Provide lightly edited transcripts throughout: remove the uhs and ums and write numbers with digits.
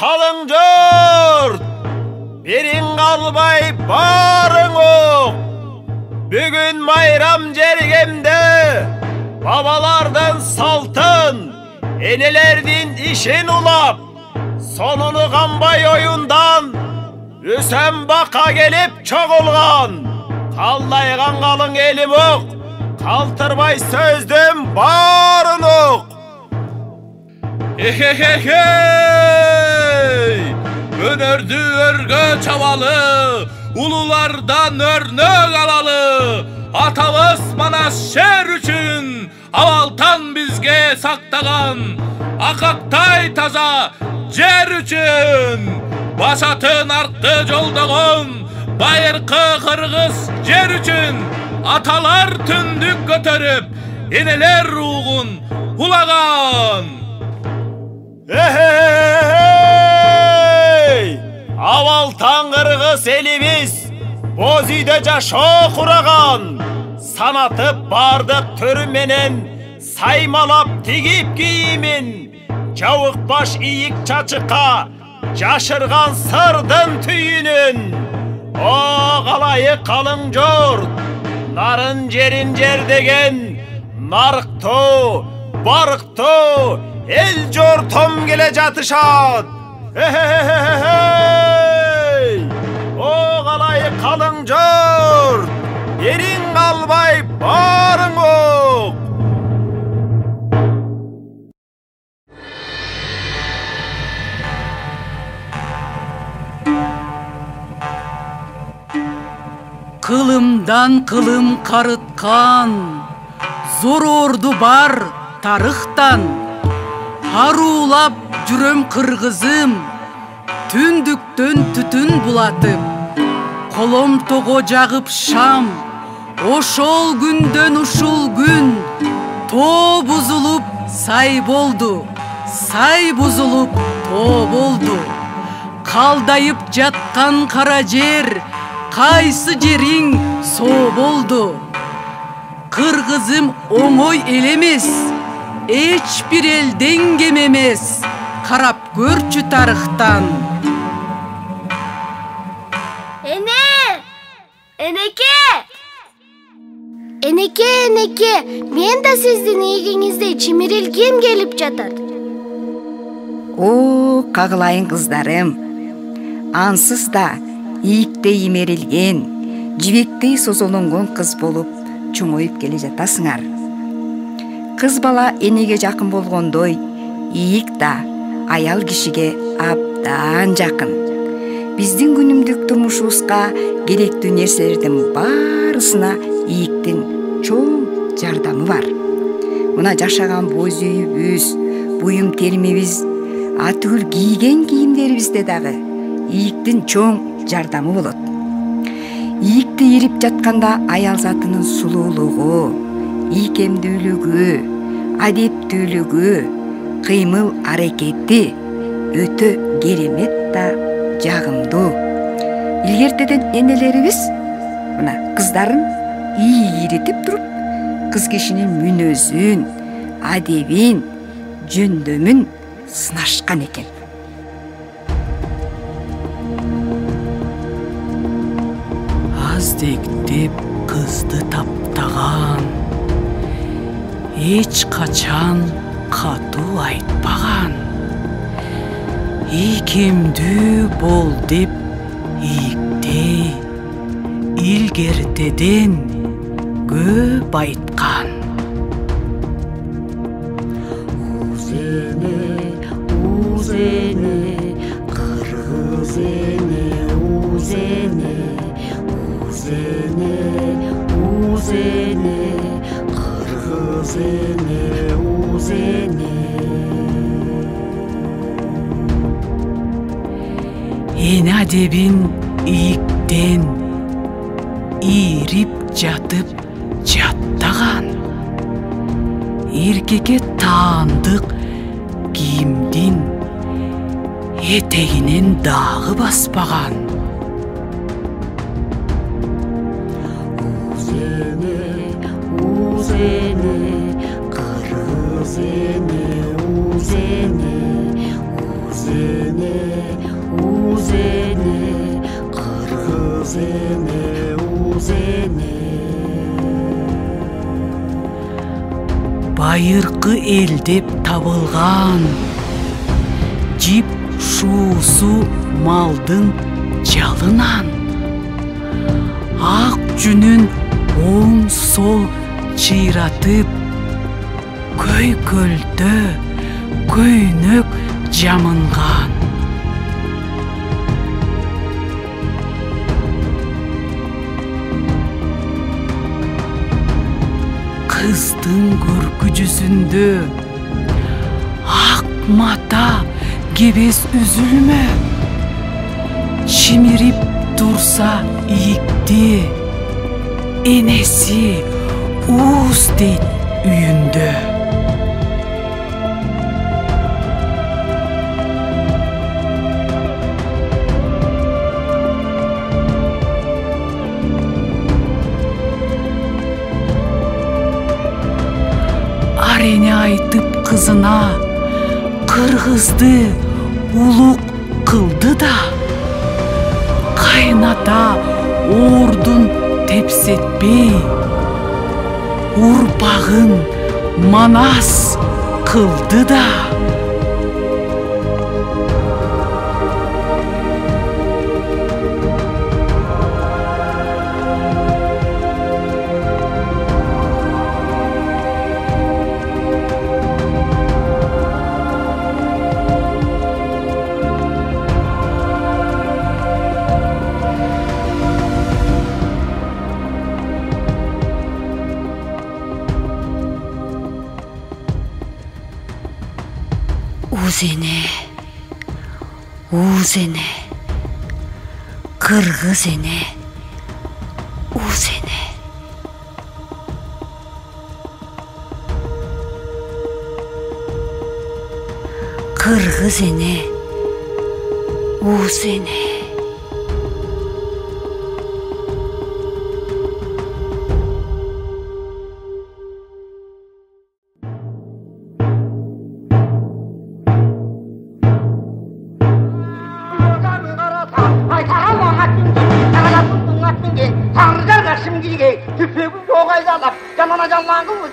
kalın jurt, birin kalbay barın ok. Bugün bayram jergemde, babalardan saltın, enelerden işin ulap, sonunu kanbay oyundan, Üsem baka gelip çoğulgan, kallaygan kalın elim ok, kaltırbay sözdüm barın ok. Önördü örgü çavalı, ululardan örnek alalı. Atamız mana şer üçün, avaltan bizge saktagan. Akaktay taza jer üçün, basatın arttı joldagon. Bayırkı kırgız jer üçün, atalar tündük götürüp, eneler ruğun hulagan. Avaltan kırgız elimiz, bozide jaşo kuragan. Sanatıp bardık türmenen, saymalap tigip giyimin. Cavık baş iyik çaçıka, jaşırgan sırdın tüyünün. O kalayı kalın jurt, narın jerin jer degen, narıkto, barıkto, el jortom gele jatışat. O kalayı kalın jurt, yerin kalbay barın ok. Kılımdan kılım karıtkan, zor ordu bar tarıhtan. Harulap jüröm kırgızım, tündüktön tütün bulatıp. Kolom togo jagıp şam, oşol gündön uşul gün. To buzulup say boldu, say buzulup to boldu. Kaldayıp jatkan kara jer, kaysı jerin so boldu. Kırgızım oңой el emes, hiç bir elden gememez. Karap görçü tarıhtan. Eneke, men de sizdin егеңизде чимирилгем келип жатат. О, кагылайын кыздарым. Ансыз да ийиктей имерилген, жибектей созолонгон кыз болуп чоңоюп келе жатасыңар. Кыз бала энеге жакын болгондой, ийик да аял кишиге абдан жакын. Биздин күнүмдүк турмушубузга керектүү нерселердин баарысына ийиктин чоң жардамы бар. Мына жашаган боз үйүбүз, буюм теримибиз, атүгүл кийген кийимдерибизде дагы ийиктин чоң жардамы болот. Ийикти ирип жатканда аял затынын сулуулугу, ийкемдүүлүгү, адептүүлүгү, кыймыл аракети өтө керемет да жагымдуу. Илгертеден энелерибиз мына кыздарын ийиритип туруп, кыз кишинин мүнөзүн, адебин, жөндөмүн сынашкан экен. Аздектеп кызды таптаган, эч качан катуу айтпаган. Ийкемдүү бол деп ийиктей илгертеден көп айткан. Узене, кыргыз эне, узене, кыргыз эне, узене. Эне адебин ийиктен ирип жатып жаттаган. Эркекке таандык кийимдин этегинен дагы баспаган. Узене, кыргыз эне, узене, байыркы эл деп табылган. Жип шуусу малдын жалынан. Ак жүнүн оң сол чыйратып, көйкөлдө көйнөк жамынган. Кыздын көркү жүзүндө ак мата кебес үзүлмө, чимирип турса ийикти, энеси уус дейт үйүндө. Арене айтып кызына кыргызды улук кылды да, кайната ордун тепсетпей, урпагын манас кылды да. Узене, кыргыз эне, узене. Кыргыз эне, узене.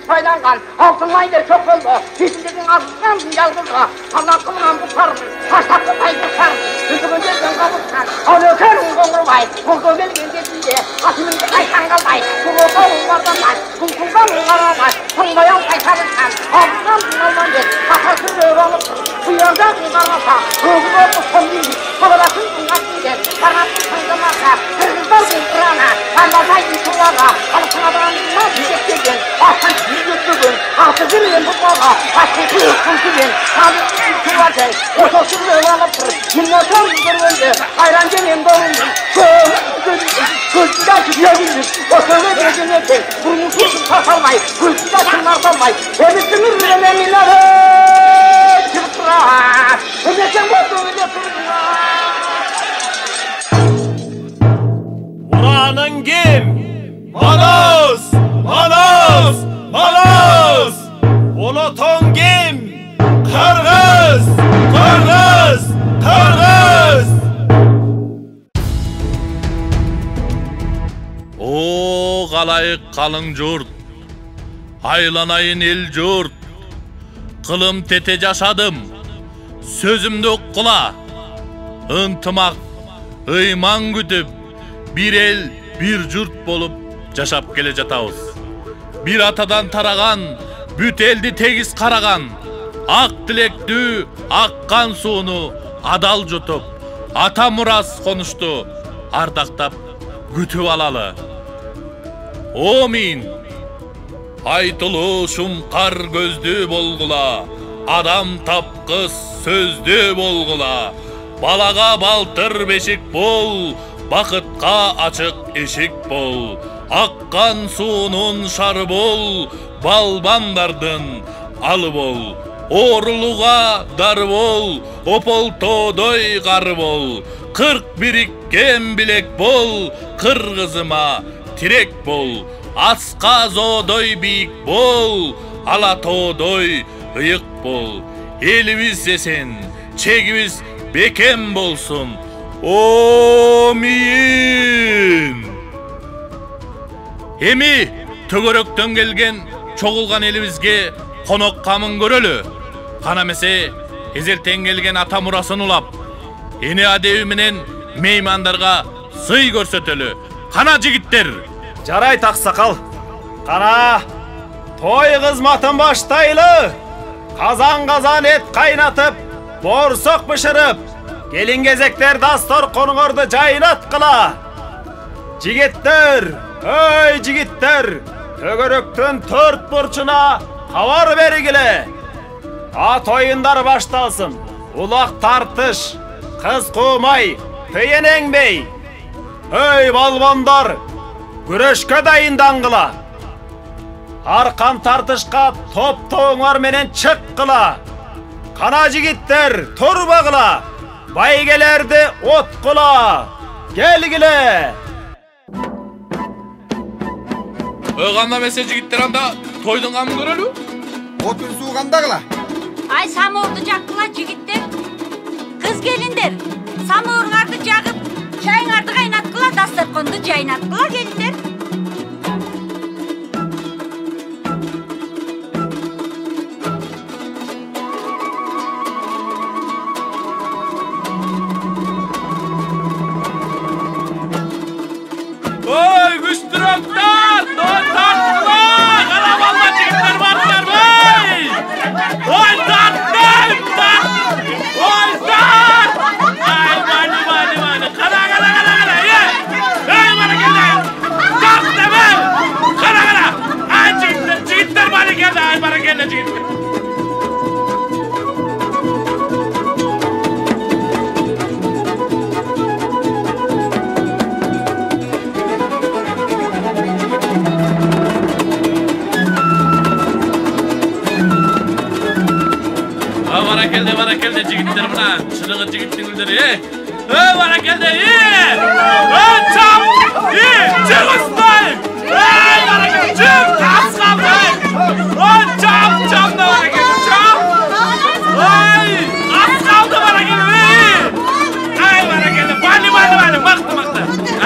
Faydangan, altınlaydı çok oldu. Hiçbirinin altından yalgızla. Allah kılınan bu karım, taştaklı paydı karım. Hükümünde dön kavuşkan, alökerim kongrubay. Kongu belgin dediğinde, atımında kaysan kalmay. Kurulsa onlardanmay, kumkuldan onlardanmay. Konmayan kaysanırsan, altından bunalmandı. Katasız öğrenirsin, bu yolda bunlarmasa. Ruhunu olmuş son değil, kovalasın bunlarıydı. Kanatlı sandamarsa, kırgızlar bin kırana. Anlatay insanlara, alışınadan bunlar diyecektin. Aslan yüzüktüğün, artızın en tutmağa, başkası yıkıntığın, sağlıklı yıkılatın, otosuz öğreniptir, yılmasal yıkırıldı, hayrancın en doğrundun, gözüden çıkıyabilir, o söyle gözünüzdür, burnunsuz sasalmay, gözüden çınlarsalmay, hepsinin önemlileri çıktırar, ömreken bozduğunu götürürler. Uranın kim? Manos! Manos! Manos! Uluton kim? Kırgız! Kırgız! Kırgız! O kalayık kalın jurt, aylanayın el jurt, kılım tete yaşadım, sözümdü kula, ıntımak, ıyman gütüp, bir el, bir jurt bolup yaşap gele jatabız. Bir atadan taragan, büt eldi tegiz karagan, ak dilektü, akkan suunu adal jutup, ata muras konuştu, ardaktap gütüp alalı. Omin, aytılı şumkar gözdü bolgula, adam tapkız sözdü bolgula, balaga baltır beşik bol, bakıtka açık eşik bol, akkan suunun şarı bol, balbandardın alı bol, oğruluğa dar bol, opoltodoy gar bol, 40 birikken bilek bol, kırgızıma tirek bol, askazodoy biyik bol, alatodoy ıyık bol, elimiz esen, çegimiz bekem bolsun, omin. Emi tөгөрөктөн келген чогулган элибизге konok kamın görölü. Kana mese ezelten gelgen ata muraсын ulap. Eni adebi menen meymandarga sый көрсөтөлү. Kana jigitler. Жарай таксакал. Кана той кызматын баштайлы. Казан эт кайнатып, борсок бышырып, келин кезектер дастор конуңорду жайнаткыла. Жигиттер, өй жигиттер, төгөрөктүн төрт бурчуна кабар бергиле. Ат оюндар башталсын. Улак тартыш, кыз куумай, тыйын эңбей. Өй балбондар, күрөшкө дайындангыла. Аркан тартышка топтооңор менен чыккыла. Кана жигиттер, турбагыла. Байгелерди откула. Келгиле. Кандай месе жигиттер анда тойдун камын көрөлү? Отун суугандагыла. Ай самоорду жаккыла жигиттер. Кыз келиндер, самооргарды жагып, чайыңарды кайнаткыла, дасторконду жайнаткыла келиндер. Oy güçtüraktan! Oy tartma! Kalabalma jigitler barlar oy! Oy tarttım! Oy tart! Ay mani! Kala! Ye! Ay bana geldi! Tarttım ben! Kala! Ay jigitler bana geldi! Ay bana geldi jigitler! Barakeldi jigitler buna. Şunun jigittin gülleri. Barakeldi. Çam! Çık ustay! Barakeldi. Çık! Az kaldı! Çam da barakeldi. Çam! Az kaldı barakeldi. Ay barakeldi. Bani. Baktı.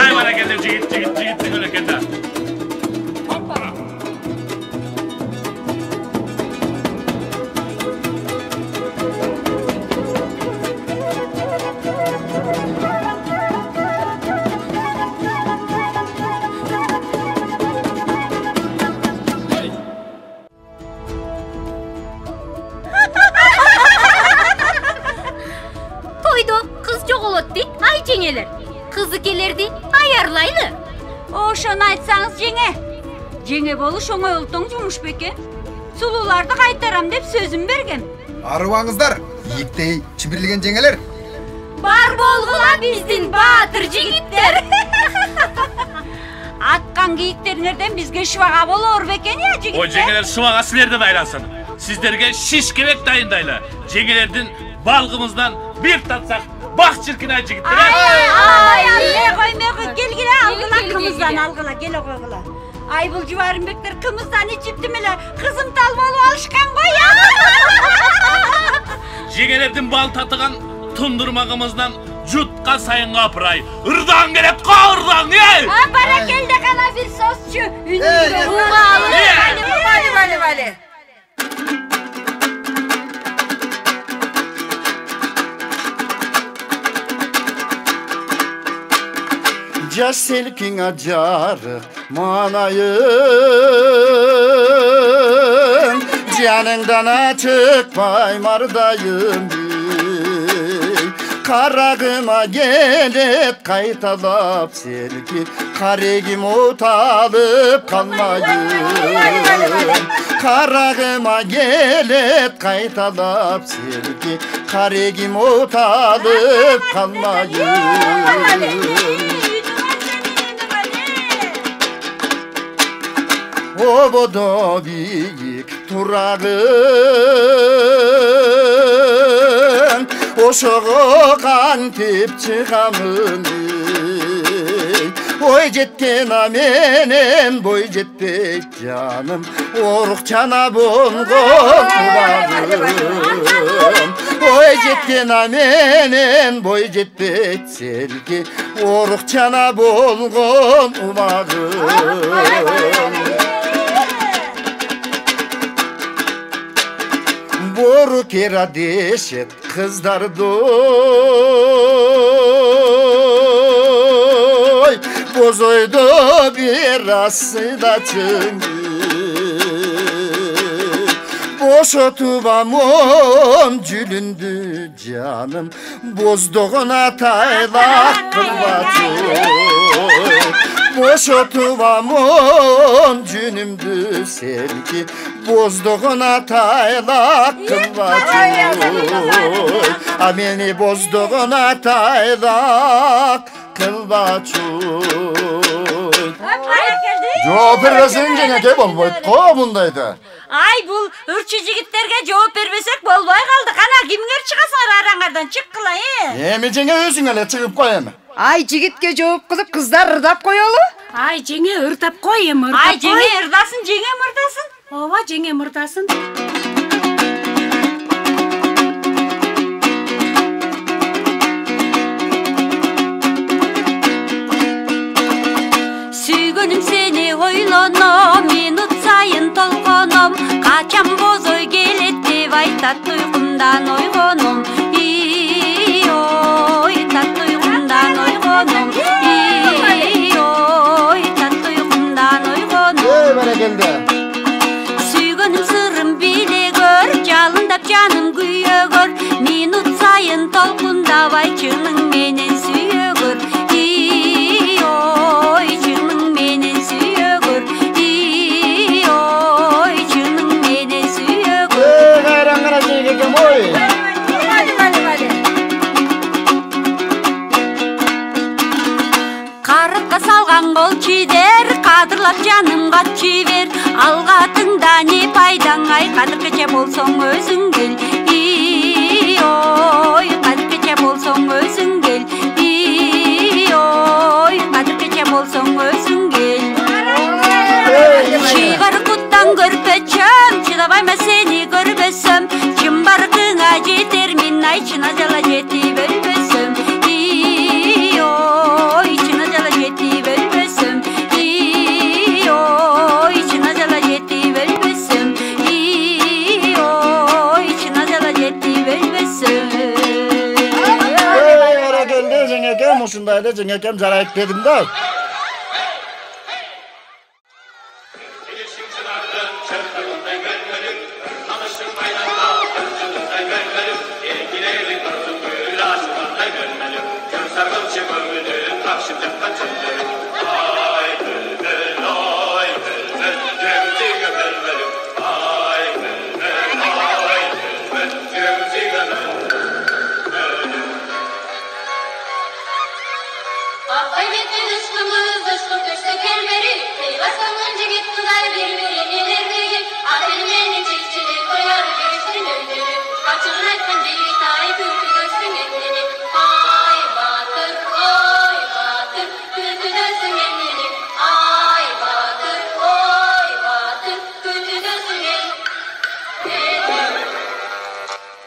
Ay barakeldi. Jigittin öyle keldi. Kızıkelerdi ayarlaylı. Oşonu aytsanız Jenge boluş oңой ultun jumuş beke. Sululardı kaytaram dep sözüm bergem. Арыбаңыздар, ийиктей чимирлеген жеңелер. Бар болгула биздин баатыр жигиттер. Аткан кийиктериңерден бизге шыбага болор бекен я жигиттер. Ой жеңелер шыбага силерден айлансын. Сиздерге шиш кебек дайындайлы. Жеңелердин балгымыздан бир татсак бак чиркинай жигиттер. Ай, келгиле алгыла кымыздан алгыла, келе койгула. Ай бул жубарымбектер кымыздан ичипти меле, кызым тал болуп алышкан го я. Жеңелердин бал татыган тундурмагымыздан жутка сайын капырай. Ырдан келет ко ырдан, ey! Бара келди кана бир сосчу. Үнүндө угалы. Вали. Жаш селкиң жарык манайың, жаныңдан чыкпай мардайым бей. Карагыма келет кайталап серки, карегим оталып калмайын. Карагыма келет кайталап серки, карегим оталып калмайын. Obodo biyik turagın, oşoğu kantip çıkamın. Oy jetken amenem, boy jetpek canım, oruk çana bongon ubağım. Oy jetken amenem, boy jetpek selki, oruk çana bongon ubağım. Doğru kera deşet kızlardı Bozoydu birası da çıngı Boşotuvamon cülündü canım Bozduğuna taylak kılbacı Boşotuvamon cünümdü sevgi Bozduğuna taylak kılbacı Ameni bozduğuna taylak kılbacı Cevap vermesen gene de bolboy komundaydı. Ay bul ırçı jigitlerge жооп бербесек болбой калдык. Ана кимдер чыгасыңар араңардан чыккыла, Эми жеңе өзүң эле чыгып кой эми. Ай жигитке жооп кылып кыздар ырдап коелу. Ай жеңе ырдап кой эми ырдап. Ай жеңе ырдасын, жеңе мырдасын. Ооба жеңе мырдасын. Сүйгөнүм сени ойлоном, минут сайын толгоном. Качан бозой келет деп айтат уйкумдан ойгоном. Ой, татты уйкумдан ойгоном. Ой, татты уйкумдан ойгоном. Берекелде. Сүйгөнүм сырым биле көр, жалындап жаным күйө көр. Минут сайын толкундабай чының менен сүйө көр. Ой, чының менен сүйө көр. Ой, чының менен сүйө көр. Кайраңгара жегекем ой. Карыкка салган кол чидер, кадырлап жанымга чибер. Алгатыңда не пайдаң, ай кадыркече болсоң өзүң кел. Ой, кадыркече болсоң өзүң кел. Ой, кадыркече болсоң өзүң кел. Чыгаркуттан көрпөчөм, чыдабайма сени көрбөсөм. Чымбаркыңа жетермин, ай чына жала жетип өлбөсөм. Ой, чына жала жетип өлбөсөм. Ой, чына жала жетип өлбөсөм. Ой, чына жала жетип өлбөсөм. Берекелде жеңекем ушундай эле жеңекем жарайт дедим да.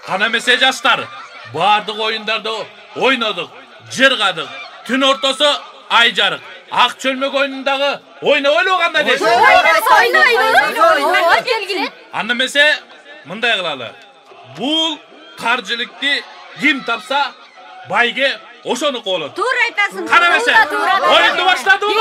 Kana mese жаштар, бардык оюндарда ойнодук, жыргадык. Түн ортосу ай жарык. Ак чөлмөк оюнундагы ойнобойлу кандай дейсиз? Ойнойбуз. Келгиле. Аны месе мындай кылалы. Бул каржылыкты ким тапса, байге ошону колот. Туура айтасың. Кана месе, оюнду баштадыбы?